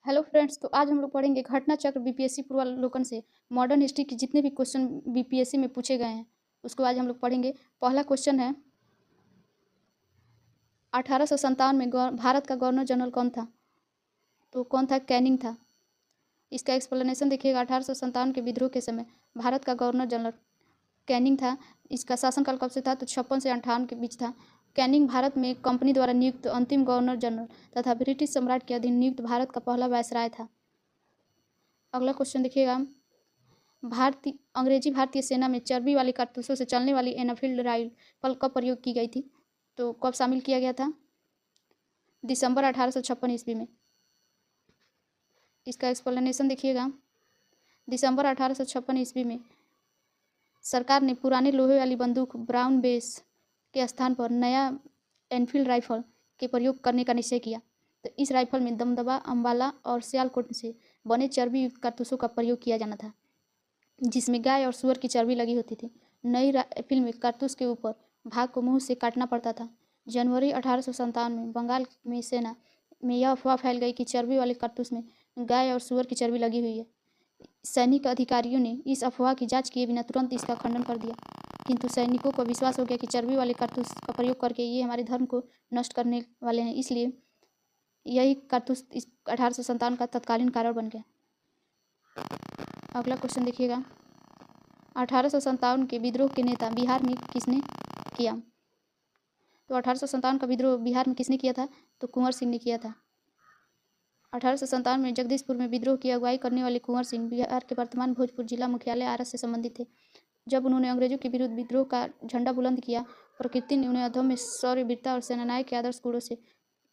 Hello friends, तो आज हम लोग पढ़ेंगे घटना चक्र बीपीएससी पूर्वावलोकन से मॉडर्न हिस्ट्री के जितने भी क्वेश्चन बीपीएससी में पूछे गए हैं उसको आज हम लोग पढ़ेंगे। पहला क्वेश्चन है 1857 में भारत का गवर्नर जनरल कौन था? तो कौन था? कैनिंग था। इसका एक्सप्लेनेशन देखिएगा। 1857 के विद्रोह के समय भारत का गवर्नर जनरल कैनिंग था। इसका शासनकाल कब से था? तो 56 से 58 के बीच था। कैनिंग भारत में कंपनी द्वारा नियुक्त अंतिम गवर्नर जनरल तथा ब्रिटिश सम्राट के अधीन नियुक्त भारत का पहला वायसराय था। अगला क्वेश्चन देखिएगा। अंग्रेजी भारतीय सेना में चर्बी वाली कारतूसों से चलने वाली एनफील्ड राइफल कब प्रयोग की गई थी? तो कब शामिल किया गया था? दिसंबर 1856 ईस्वी में। इसका एक्सप्लेनेशन देखिएगा। दिसंबर 1856 ईस्वी में सरकार ने पुराने लोहे वाली बंदूक ब्राउन बेस के स्थान पर नया एनफील्ड राइफल के प्रयोग करने का निश्चय किया। तो इस राइफल में दमदमा, अम्बाला और सियालकोट से बने चर्बी युक्त कारतूसों का प्रयोग किया जाना था, जिसमें गाय और सुअर की चर्बी लगी होती थी। नई राइफल में कारतूस के ऊपर भाग को मुंह से काटना पड़ता था। जनवरी 1857 में बंगाल में सेना में यह अफवाह फैल गई कि चर्बी वाले कारतूस में गाय और सुअर की चर्बी लगी हुई है। सैनिक अधिकारियों ने इस अफवाह की जांच किए बिना तुरंत इसका खंडन कर दिया, किंतु सैनिकों को विश्वास हो गया कि चर्बी वाले कारतूस का प्रयोग करके ये हमारे धर्म को नष्ट करने वाले हैं, इसलिए यही कारतूस इस 1857 का तत्कालीन कारण बन गया। अगला क्वेश्चन देखिएगा। 1857 के विद्रोह के नेता बिहार में किसने किया? तो 1857 का विद्रोह बिहार में किसने किया था? तो कुंवर सिंह ने किया था। 1857 में जगदीशपुर में विद्रोह की अगुवाई करने वाले कुंवर सिंह बिहार के वर्तमान भोजपुर जिला मुख्यालय आरा से संबंधित थे। जब उन्होंने अंग्रेजों के विरुद्ध विद्रोह का झंडा बुलंद किया, प्रकृति ने उन्हें अधम्य शौर्य, वीरता और सेनानायक के आदर्श गुणों से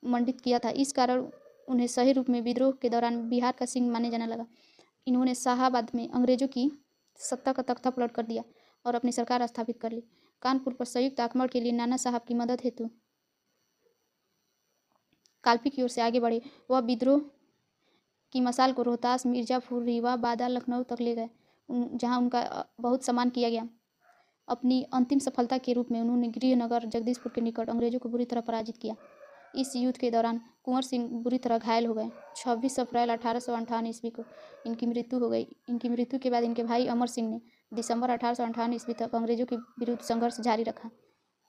मंडित किया था। इस कारण उन्हें सही रूप में विद्रोह के दौरान बिहार का सिंह माने जाने लगा। इन्होंने शाहाबाद में अंग्रेजों की सत्ता का तख्ता पलट कर दिया और अपनी सरकार स्थापित कर ली। कानपुर पर संयुक्त आक्रमण के लिए नाना साहब की मदद हेतु कालपी की ओर से आगे बढ़े। वह विद्रोह की मसाल को रोहतास, मिर्जापुर, रीवा, बादा, लखनऊ तक ले गए, जहां उनका बहुत सम्मान किया गया। अपनी अंतिम सफलता के रूप में उन्होंने गृहनगर जगदीशपुर के निकट अंग्रेजों को बुरी तरह पराजित किया। इस युद्ध के दौरान कुंवर सिंह बुरी तरह घायल हो गए। 26 अप्रैल 1858 ईस्वी को इनकी मृत्यु हो गई। इनकी मृत्यु के बाद इनके भाई अमर सिंह ने दिसंबर 1858 ईस्वी तक अंग्रेजों के विरुद्ध संघर्ष जारी रखा।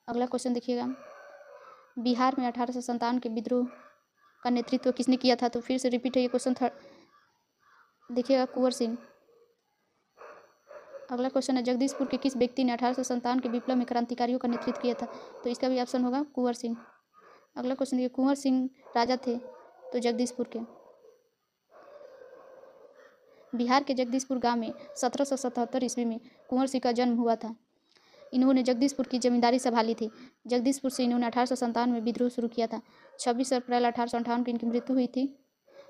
अगला क्वेश्चन देखिएगा। बिहार में 1857 के विद्रोह का नेतृत्व किसने किया था? तो फिर से रिपीट है ये क्वेश्चन देखिएगा। कुंवर सिंह। अगला क्वेश्चन है जगदीशपुर के किस व्यक्ति ने 1857 के विप्लव में क्रांतिकारियों का नेतृत्व किया था? तो इसका भी ऑप्शन होगा कुंवर सिंह। अगला क्वेश्चन देखिए। कुंवर सिंह राजा थे तो जगदीशपुर के। बिहार के जगदीशपुर गांव में 1777 ईस्वी में कुंवर सिंह का जन्म हुआ था। इन्होंने जगदीशपुर की जमींदारी संभाली थी। जगदीशपुर से इन्होंने 1857 में विद्रोह शुरू किया था। 26 अप्रैल 1858 को इनकी मृत्यु हुई थी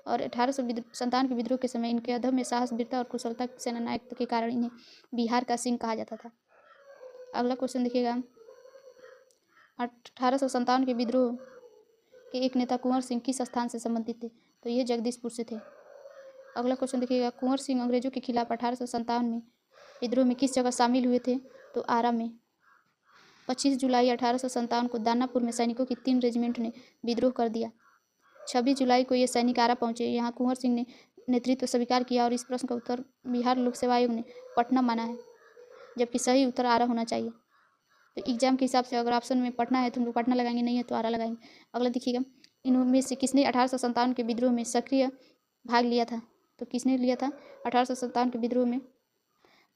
और 1857 के विद्रोह के समय इनके अधम्य साहस, वीरता और कुशलता सेनानायक के कारण इन्हें बिहार का सिंह कहा जाता था। अगला क्वेश्चन देखिएगा। 1857 के विद्रोह के एक नेता कुंवर सिंह किस स्थान से संबंधित थे? तो ये जगदीशपुर से थे। अगला क्वेश्चन देखिएगा। कुंवर सिंह अंग्रेजों के खिलाफ 1857 में विद्रोह में किस जगह शामिल हुए थे? तो आरा में। 25 जुलाई 1857 को दानापुर में सैनिकों की 3 रेजिमेंट ने विद्रोह कर दिया। 26 जुलाई को ये सैनिक आरा पहुंचे। यहाँ कुंवर सिंह ने नेतृत्व स्वीकार किया और इस प्रश्न का उत्तर बिहार लोक सेवा आयोग ने पटना माना है, जबकि सही उत्तर आरा होना चाहिए। तो एग्जाम के हिसाब से अगर ऑप्शन में पटना है तो हम लोग पटना लगाएंगे, नहीं है तो आरा लगाएंगे। अगला देखिएगा। इनमें से किसने 1857 के विद्रोह में सक्रिय भाग लिया था? तो किसने लिया था 1857 के विद्रोह में?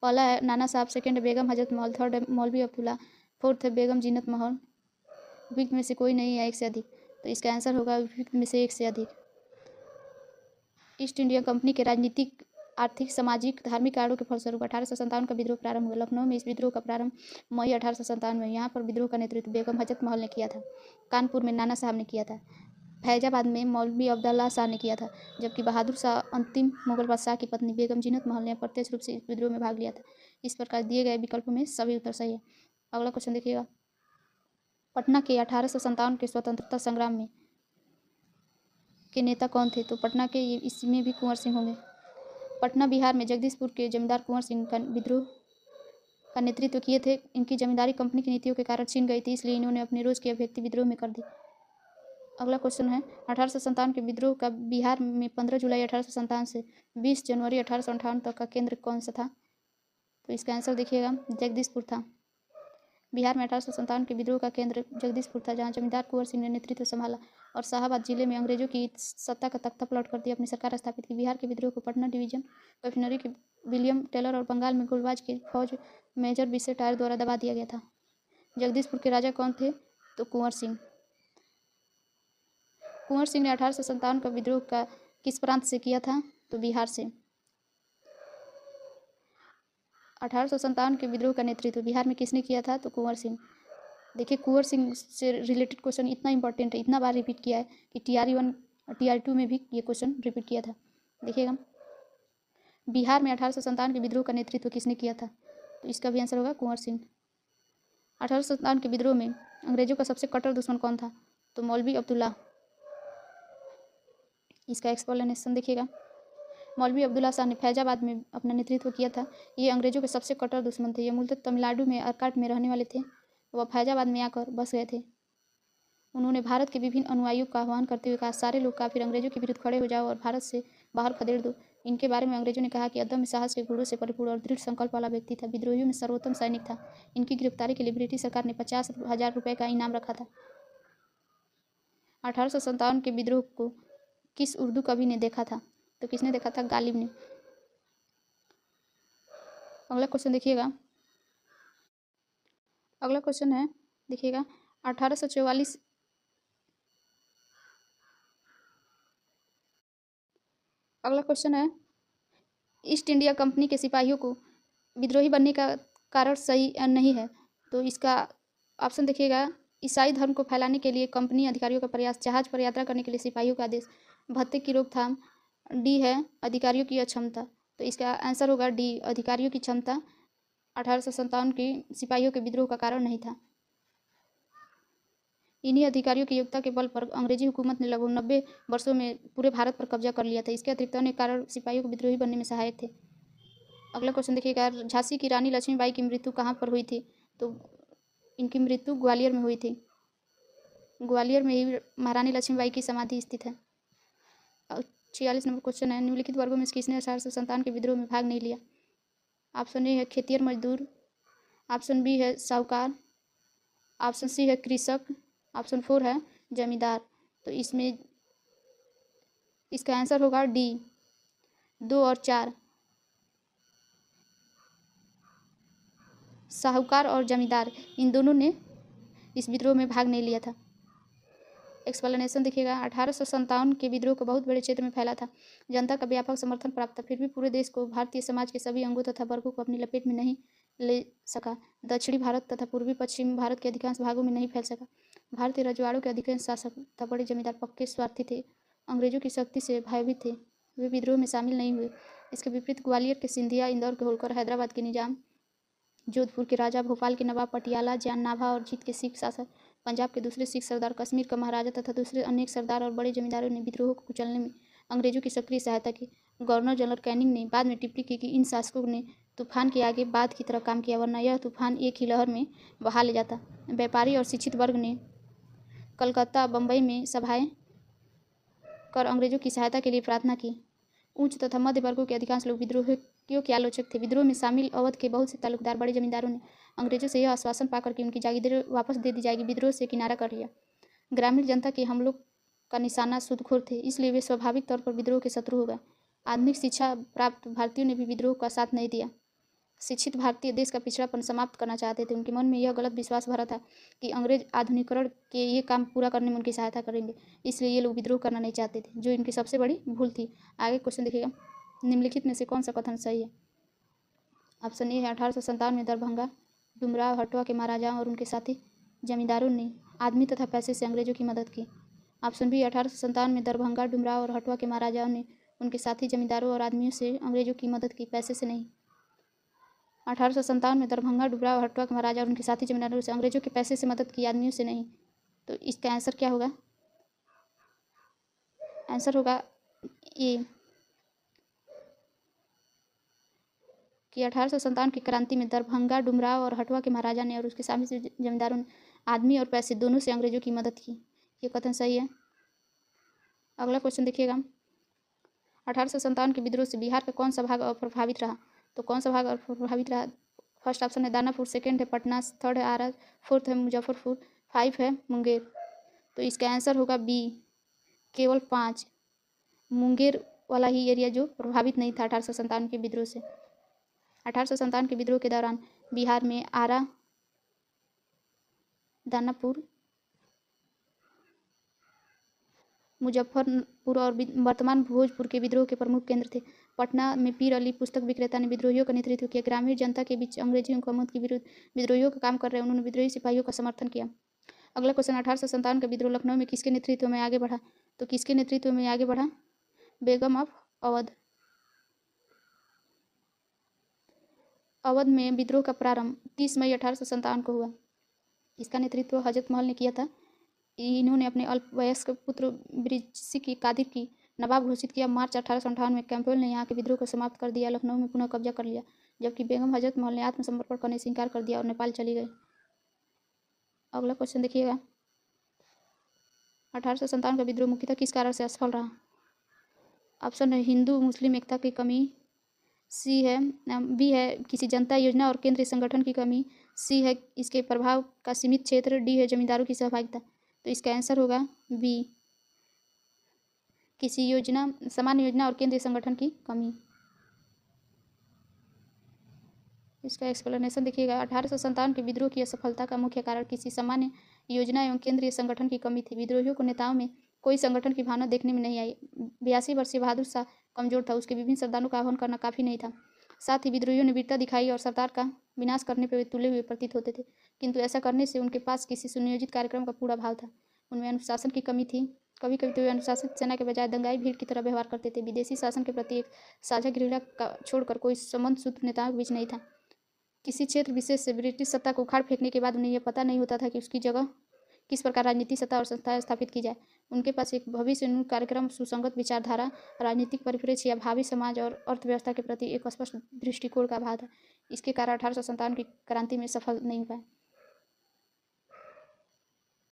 पहला है नाना साहब, सेकंड है बेगम हजरत महल, थर्ड है मौलवी अब्दुल्ला, फोर्थ है बेगम जीनत महल। विक्त में से कोई नहीं है एक से अधिक, तो इसका आंसर होगा विक्त में से एक से अधिक। ईस्ट इंडिया कंपनी के राजनीतिक, आर्थिक, सामाजिक, धार्मिक कारणों के फलस्वरूप 1857 का विद्रोह प्रारंभ हुआ। लखनऊ में इस विद्रोह का प्रारंभ मई 1857 में। यहाँ पर विद्रोह का नेतृत्व बेगम हजरत महल ने किया था। कानपुर में नाना साहब ने किया था। फैजाबाद में मौलवी अब्दुल्ला शाह ने किया था, जबकि बहादुर शाह अंतिम मुगल बादशाह की पत्नी बेगम जीनत महल ने अप्रत्यक्ष रूप से इस विद्रोह में भाग लिया था। इस प्रकार दिए गए विकल्पों में सभी उत्तर सही है। अगला क्वेश्चन देखिएगा। पटना के 1857 के स्वतंत्रता संग्राम में के नेता कौन थे? तो पटना के इसमें भी कुंवर सिंह होंगे। पटना बिहार में जगदीशपुर के जमींदार कुंवर सिंह का विद्रोह का नेतृत्व किए थे। इनकी जमींदारी कंपनी की नीतियों के कारण छिन गई थी, इसलिए इन्होंने अपने रोज की अभिव्यक्ति विद्रोह में कर दी। अगला क्वेश्चन है 1857 के विद्रोह का बिहार में 15 जुलाई 1857 से 20 जनवरी 1858 तक का केंद्र कौन सा था? तो इसका आंसर देखिएगा जगदीशपुर था। बिहार में 1857 के विद्रोह का केंद्र जगदीशपुर था, जहां जमींदार कुंवर सिंह ने नेतृत्व संभाला और शाहाबाद जिले में अंग्रेजों की सत्ता का तख्ता पलट कर दिया, अपनी सरकार स्थापित की। बिहार के विद्रोह को पटना डिवीजन कमिश्नरी के विलियम टेलर और बंगाल में गोलबाज की फौज मेजर बिसे टायर द्वारा दबा दिया गया था। जगदीशपुर के राजा कौन थे? तो कुंवर सिंह। कुंवर सिंह ने 1857 का विद्रोह का किस प्रांत से किया था? तो बिहार से। 1857 के विद्रोह का नेतृत्व बिहार में किसने किया था? तो कुंवर सिंह। देखिए कुंवर सिंह से रिलेटेड क्वेश्चन इतना इंपॉर्टेंट है, इतना बार रिपीट किया है कि TRE1 TR2 में भी ये क्वेश्चन रिपीट किया था। देखिएगा बिहार में 1857 के विद्रोह का नेतृत्व किसने किया था? तो इसका भी आंसर होगा कुंवर सिंह। 1857 के विद्रोह में अंग्रेजों का सबसे कट्टर दुश्मन कौन था? तो मौलवी अब्दुल्ला। इसका एक्सप्लेनेशन देखिएगा। मौलवी अब्दुल्ला शाह ने फैजाबाद में अपना नेतृत्व किया था। ये अंग्रेजों के सबसे कट्टर दुश्मन थे। ये मूलतः तमिलनाडु में अरकाट में रहने वाले थे। वह फैजाबाद में आकर बस गए थे। उन्होंने भारत के विभिन्न अनुयायियों का आह्वान करते हुए कहा, सारे लोग काफिर अंग्रेजों के विरुद्ध खड़े हो जाओ और भारत से बाहर खदेड़ दो। इनके बारे में अंग्रेजों ने कहा कि अदम्य साहस के गुणों से परिपूर्ण और दृढ़ संकल्प वाला व्यक्ति था, विद्रोहियों में सर्वोत्तम सैनिक था। इनकी गिरफ्तारी के लिए ब्रिटिश सरकार ने 50,000 रुपये का इनाम रखा था। 1857 के विद्रोह को किस उर्दू कवि ने देखा था? तो किसने देखा था? गालिब ने। अगला क्वेश्चन देखिएगा। अगला क्वेश्चन है देखिएगा 1844 अगला क्वेश्चन है ईस्ट इंडिया कंपनी के सिपाहियों को विद्रोही बनने का कारण सही नहीं है। तो इसका ऑप्शन देखिएगा ईसाई धर्म को फैलाने के लिए कंपनी अधिकारियों का प्रयास, जहाज पर यात्रा करने के लिए सिपाहियों का आदेश, भत्ते की रोकथाम, डी है अधिकारियों की अक्षमता। तो इसका आंसर होगा डी अधिकारियों की क्षमता 1857 की सिपाहियों के विद्रोह का कारण नहीं था। इन्हीं अधिकारियों की योग्यता के बल पर अंग्रेजी हुकूमत ने लगभग 90 वर्षों में पूरे भारत पर कब्जा कर लिया था। इसके अतिरिक्त अन्य कारण सिपाहियों को विद्रोही बनने में सहायक थे। अगला क्वेश्चन देखिएगा झांसी की रानी लक्ष्मीबाई की मृत्यु कहाँ पर हुई थी? तो इनकी मृत्यु ग्वालियर में हुई थी। ग्वालियर में ही महारानी लक्ष्मीबाई की समाधि स्थित है। 46 नंबर क्वेश्चन है निम्नलिखित वर्गों में किसने 1857 के विद्रोह में भाग नहीं लिया? ऑप्शन ए है खेतिहर मजदूर, ऑप्शन बी है साहूकार, ऑप्शन सी है कृषक, ऑप्शन 4 है जमींदार। तो इसमें इसका आंसर होगा डी 2 और 4, साहूकार और जमींदार, इन दोनों ने इस विद्रोह में भाग नहीं लिया था। एक्सप्लेनेशन देखिएगा 1857 के विद्रोह को बहुत बड़े क्षेत्र में फैला था, जनता का व्यापक समर्थन प्राप्त था, फिर भी पूरे देश को भारतीय समाज के सभी अंगों तथा वर्गों को अपनी लपेट में नहीं ले सका। दक्षिणी भारत तथा पूर्वी पश्चिम भारत के अधिकांश भागों में नहीं फैल सका। भारतीय रजवाड़ों के अधिकांश शासक तथा बड़े जमींदार पक्के स्वार्थी थे, अंग्रेजों की शक्ति से भयभीत थे, वे विद्रोह में शामिल नहीं हुए। इसके विपरीत ग्वालियर के सिंधिया, इंदौर के होलकर, हैदराबाद के निजाम, जोधपुर के राजा, भोपाल के नवाब, पटियाला, जान नाभा और जीत के सिख शासक, पंजाब के दूसरे सिख सरदार, कश्मीर का महाराजा तथा दूसरे अनेक सरदार और बड़े जमींदारों ने विद्रोह को कुचलने में अंग्रेजों की सक्रिय सहायता की। गवर्नर जनरल कैनिंग ने बाद में टिप्पणी की कि इन शासकों ने तूफान के आगे बाढ़ की तरह काम किया, वरना यह तूफान एक ही लहर में बहा ले जाता। व्यापारी और शिक्षित वर्ग ने कलकत्ता, बम्बई में सभाएं कर अंग्रेजों की सहायता के लिए प्रार्थना की। उच्च तथा मध्य वर्गों के अधिकांश लोग विद्रोहियों के आलोचक थे। विद्रोह में शामिल अवध के बहुत से तालुकदार, बड़े जमींदारों ने अंग्रेजों से यह आश्वासन पाकर कि उनकी जागीरें वापस दे दी जाएगी, विद्रोह से किनारा कर लिया। ग्रामीण जनता के हमलों का निशाना सूदखोर थे, इसलिए वे स्वाभाविक तौर पर विद्रोह के शत्रु हो गए। आधुनिक शिक्षा प्राप्त भारतीयों ने भी विद्रोह का साथ नहीं दिया। शिक्षित भारतीय देश का पिछड़ापन समाप्त करना चाहते थे। उनके मन में यह गलत विश्वास भरा था कि अंग्रेज आधुनिकीकरण के ये काम पूरा करने में उनकी सहायता करेंगे, इसलिए ये लोग विद्रोह करना नहीं चाहते थे, जो इनकी सबसे बड़ी भूल थी। आगे क्वेश्चन देखिएगा निम्नलिखित में से कौन सा कथन सही है? ऑप्शन ए है 1857 में दरभंगा, डुमराव, हटवा के महाराजाओं और उनके साथी जमींदारों ने आदमी तथा पैसे से अंग्रेजों की मदद की। ऑप्शन बी 1857 में दरभंगा, डुमराव और हटवा के महाराजाओं ने उनके साथी जमींदारों और आदमियों से अंग्रेजों की मदद की, पैसे से नहीं। 1857 में दरभंगा, डुमराव और हटवा के महाराजा और उनके साथी जमींदारों से अंग्रेजों के पैसे से मदद की, आदमियों से नहीं। तो इसका आंसर क्या होगा? आंसर होगा ए कि 1857 की क्रांति में दरभंगा, डुमराव और हटवा के महाराजा ने और उसके साथी जमींदारों ने आदमी और पैसे दोनों से अंग्रेजों की मदद की। ये कथन सही है। अगला क्वेश्चन देखिएगा, 1857 के विद्रोह से बिहार का कौन सा भाग प्रभावित रहा? तो कौन सा भाग प्रभावित रहा? फर्स्ट ऑप्शन है दानापुर, सेकंड है पटना, थर्ड है आरा, फोर्थ है मुजफ्फरपुर, 5 है मुंगेर। तो इसका आंसर होगा बी, केवल 5 मुंगेर वाला ही एरिया जो प्रभावित नहीं था 1857 के विद्रोह से। 1857 के विद्रोह के दौरान बिहार में आरा, दानापुर, मुजफ्फरपुर और वर्तमान भोजपुर के विद्रोह के प्रमुख केंद्र थे। पटना में पीर अली पुस्तक विक्रेता ने विद्रोहियों का नेतृत्व किया। ग्रामीण जनता के बीच अंग्रेजी हुकूमत के विरुद्ध विद्रोहियों का काम कर रहे उन्होंने विद्रोही सिपाहियों का समर्थन किया। अगला क्वेश्चन, 1857 का विद्रोह लखनऊ में किसके नेतृत्व में आगे बढ़ा? तो किसके नेतृत्व में आगे बढ़ा? बेगम ऑफ अवध। अवध में विद्रोह का प्रारंभ 30 मई 1857 को हुआ। इसका नेतृत्व हजरत महल ने किया था। इन्होंने अपने अल्पवयस्क पुत्र ब्रिजसी की कादिर की नवाब घोषित किया। मार्च 1858 में कैंपबेल ने यहाँ के विद्रोह को समाप्त कर दिया, लखनऊ में पुनः कब्जा कर लिया, जबकि बेगम हजरत महल ने आत्मसमर्पण करने से इनकार कर दिया और नेपाल चली गई। अगला क्वेश्चन देखिएगा, 1857 का विद्रोह मुख्यतः किस कारण से असफल रहा? ऑप्शन है हिंदू मुस्लिम एकता की कमी, बी है किसी जनता योजना और केंद्रीय संगठन की कमी, सी है इसके प्रभाव का सीमित क्षेत्र, डी है जमींदारों की सहभागिता। तो इसका आंसर होगा बी, किसी योजना, सामान्य योजना और केंद्रीय संगठन की कमी। इसका एक्सप्लेनेशन देखिएगा, 1857 के विद्रोह की असफलता का मुख्य कारण किसी सामान्य योजना एवं केंद्रीय संगठन की कमी थी। विद्रोहियों को नेताओं में कोई संगठन की भावना देखने में नहीं आई। 82 वर्षीय बहादुर शाह कमजोर था, उसके विभिन्न सरदारों का आह्वान करना काफ़ी नहीं था। साथ ही विद्रोहियों ने वीरता दिखाई और सरदार का विनाश करने पर वे तुले हुए प्रतीत होते थे, किंतु ऐसा करने से उनके पास किसी सुनियोजित कार्यक्रम का पूरा भाव था। उनमें अनुशासन की कमी थी। कभी कभी तो वे अनुशासित सेना के बजाय दंगाई भीड़ की तरह व्यवहार करते थे। विदेशी शासन के प्रति एक साझा घृणा का छोड़कर कोई संबंध सूत्र नेताओं के बीच नहीं था। किसी क्षेत्र विशेष से ब्रिटिश सत्ता को उखाड़ फेंकने के बाद उन्हें यह पता नहीं होता था कि उसकी जगह किस प्रकार राजनीतिक सत्ता और संस्थाएं स्थापित की जाए। उनके पास एक भविष्योन्मुख कार्यक्रम, सुसंगत विचारधारा, राजनीतिक परिप्रेक्ष्य या भावी समाज और अर्थव्यवस्था के प्रति एक स्पष्ट दृष्टिकोण का अभाव था। इसके कारण 1857 की क्रांति में सफल नहीं हो पाए।